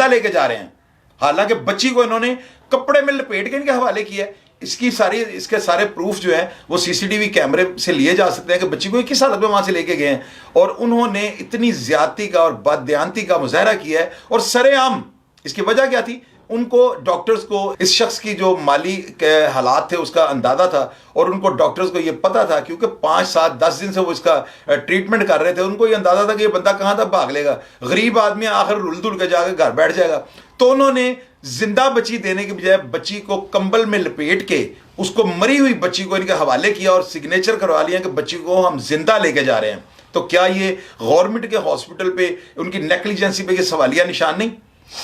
जिंदा लेके जा रहे हैं, हालांकि बच्ची को इन्होंने कपड़े में लपेट के इनके हवाले किया है। इसके सारे प्रूफ जो है वो सीसीटीवी कैमरे से लिए जा सकते हैं कि बच्ची को किस हालत में वहां से लेके गए हैं। और उन्होंने इतनी ज्यादती का और बददियानती का मुजाहरा किया है और सरेआम। इसकी वजह क्या थी? उनको डॉक्टर्स को इस शख्स की जो माली के हालात थे उसका अंदाजा था, और उनको डॉक्टर्स को ये पता था, क्योंकि 5, 7, 10 दिन से वो इसका ट्रीटमेंट कर रहे थे। उनको ये अंदाजा था कि ये बंदा कहाँ तक भाग लेगा, गरीब आदमी आखिर रुल के जाकर घर बैठ जाएगा। तो उन्होंने जिंदा बच्ची देने के बजाय बच्ची को कंबल में लपेट के उसको मरी हुई बच्ची को इनके हवाले किया और सिग्नेचर करवा लिया कि बच्ची को हम जिंदा लेके जा रहे हैं। तो क्या ये गवर्नमेंट के हॉस्पिटल पे उनकी नेग्लिजेंसी पे ये सवालिया निशान नहीं?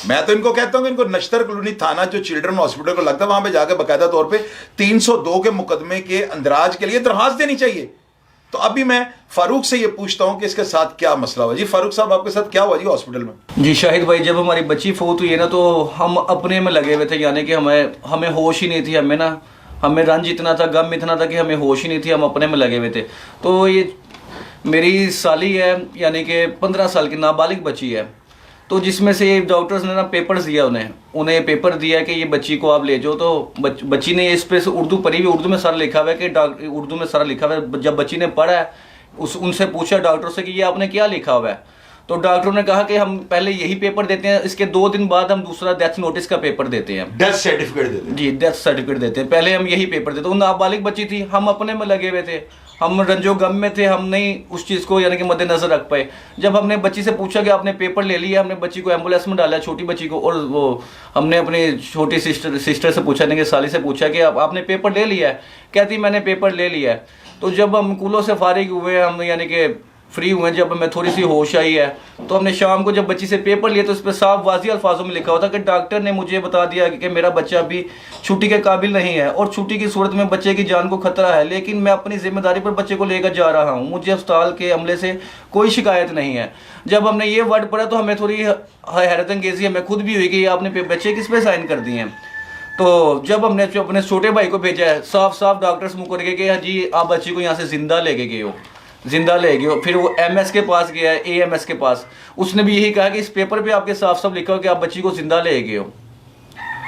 मैं तो इनको कहता हूं कि इनको नश्तर कॉलोनी थाना जो चिल्ड्रन हॉस्पिटल को लगता है वहां पे जाकर बाकायदा तौर पे 302 के मुकदमे के अंदराज के लिए दरखास्त देनी चाहिए। तो अभी मैं फारूक से ये पूछता हूं कि इसके साथ क्या मसला हुआ। जी फारूक साहब, आपके साथ क्या हुआ जी हॉस्पिटल में? जी शाहिद भाई, जब हमारी बच्ची फौत हुई है ना, तो हम अपने में लगे हुए थे, यानी कि हमें होश ही नहीं थी। हमें रंज इतना था, गम इतना था कि हमें होश ही नहीं थी, हम अपने में लगे हुए थे। तो ये मेरी साली है, यानी कि 15 साल की नाबालिग बच्ची है। तो जिसमें से डॉक्टर्स ने ना पेपर्स दिया, उन्हें पेपर दिया कि ये बच्ची को आप ले जाओ। तो बच्ची ने इस पे उर्दू पढ़ी हुई, उर्दू में सारा लिखा हुआ है कि उर्दू में सारा लिखा हुआ है। जब बच्ची ने पढ़ा है, उनसे पूछा डॉक्टर से कि ये आपने क्या लिखा हुआ है, तो डॉक्टर ने कहा कि हम पहले यही पेपर देते हैं, इसके 2 दिन बाद हम दूसरा डेथ नोटिस का पेपर देते हैं, डेथ सर्टिफिकेट देते हैं। जी डेथ सर्टिफिकेट देते हैं, पहले हम यही पेपर देते हैं। वो नाबालिग बच्ची थी, हम अपने में लगे हुए थे, हम रंजो गम में थे, हम नहीं उस चीज़ को यानी कि मद्देनजर रख पाए। जब हमने बच्ची से पूछा कि आपने पेपर ले लिया, हमने बच्ची को एम्बुलेंस में डाला, छोटी बच्ची को, और वो हमने अपनी छोटी सिस्टर से पूछा, यानी कि साली से पूछा कि आपने पेपर ले लिया है? कहती मैंने पेपर ले लिया है। तो जब हम कुलों से फारिग हुए, हम यानी कि फ्री हुए, जब हमें थोड़ी सी होश आई है, तो हमने शाम को जब बच्ची से पेपर लिए तो उस पर साफ वाज़ी अल्फाजों में लिखा हुआ था कि डॉक्टर ने मुझे बता दिया कि मेरा बच्चा अभी छुट्टी के काबिल नहीं है, और छुट्टी की सूरत में बच्चे की जान को खतरा है, लेकिन मैं अपनी जिम्मेदारी पर बच्चे को लेकर जा रहा हूँ, मुझे अस्पताल के अमले से कोई शिकायत नहीं है। जब हमने ये वर्ड पढ़ा तो हमें थोड़ी हैरत अंगेजी हमें खुद भी हुई कि आपने बच्चे किस पे साइन कर दिए हैं। तो जब हमने अपने छोटे भाई को भेजा है, साफ साफ डॉक्टर्स मुकर गए कि हाँ जी आप बच्ची को यहाँ से जिंदा लेके गए हो, जिंदा ले गए हो। फिर वो एमएस के पास गया, एएमएस के पास, उसने भी यही कहा कि इस पेपर पे आपके साफ साफ लिखा हो कि आप बच्ची को जिंदा ले गए हो।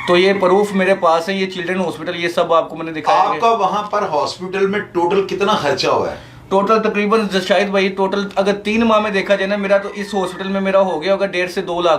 तो ये प्रूफ मेरे पास है, ये चिल्ड्रन हॉस्पिटल, ये सब आपको मैंने दिखाया। आपका वहां पर हॉस्पिटल में टोटल कितना खर्चा हुआ है? टोटल तकरीबन शायद भाई, टोटल अगर 3 माह में देखा जाए ना, मेरा तो इस हॉस्पिटल में मेरा हो गया होगा 1.5 से 2 लाख